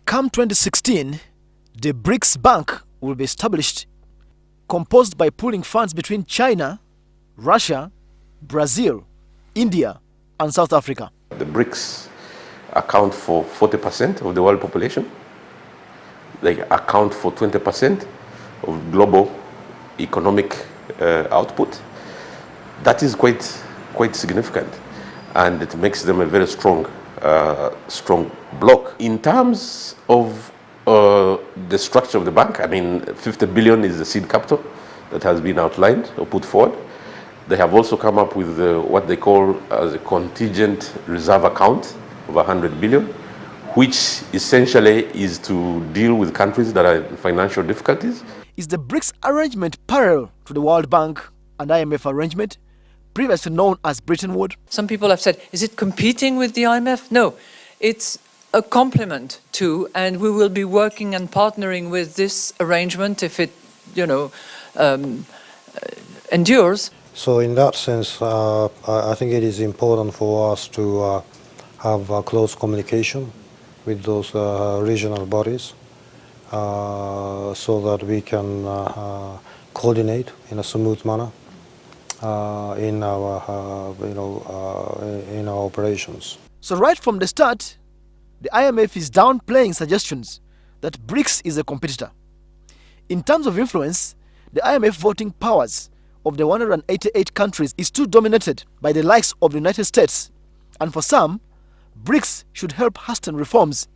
come 2016, the BRICS Bank will be established, composed by pooling funds between China, Russia, Brazil, India, and South Africa. The BRICS account for 40% of the world population. They account for 20% of global economic output. That is quite significant, and it makes them a very strong bloc. In terms of the structure of the bank, I mean, 50 billion is the seed capital that has been outlined or put forward. They have also come up with what they call as a contingent reserve account of 100 billion, which essentially is to deal with countries that are in financial difficulties. Is the BRICS arrangement parallel to the World Bank and IMF arrangement, previously known as Bretton Woods? Some people have said, is it competing with the IMF? No, it's a complement to, and we will be working and partnering with this arrangement if it, endures. So in that sense, I think it is important for us to have close communication with those regional bodies so that we can coordinate in a smooth manner in our operations. So right from the start, the IMF is downplaying suggestions that BRICS is a competitor. In terms of influence, the IMF voting powers of the 188 countries is too dominated by the likes of the United States, and for some, BRICS should help hasten reforms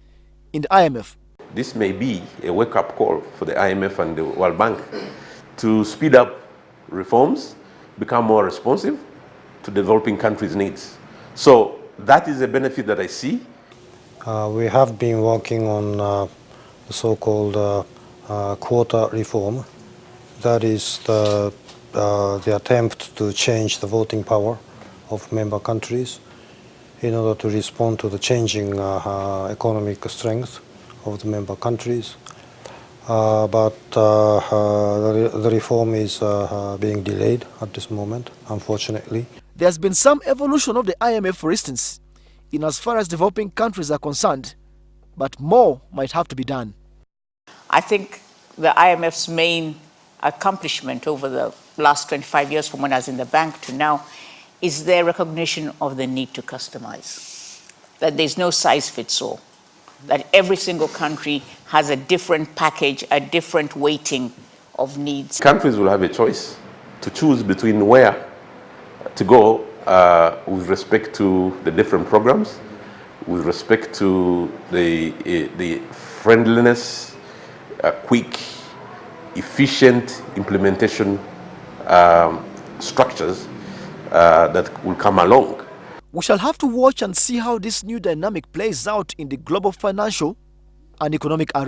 in the IMF. This may be a wake-up call for the IMF and the World Bank to speed up reforms, become more responsive to developing countries' needs. So that is a benefit that I see. We have been working on the so-called quota reform. That is the attempt to change the voting power of member countries in order to respond to the changing economic strength of the member countries. But the reform is being delayed at this moment, unfortunately. There's been some evolution of the IMF, for instance, in as far as developing countries are concerned, but more might have to be done. I think the IMF's main accomplishment over the last 25 years, from when I was in the bank to now, is their recognition of the need to customize. That there's no size fits all. That every single country has a different package, a different weighting of needs. Countries will have a choice to choose between where to go with respect to the different programs, with respect to the friendliness, quick, efficient implementation structures that will come along. We shall have to watch and see how this new dynamic plays out in the global financial and economic arena.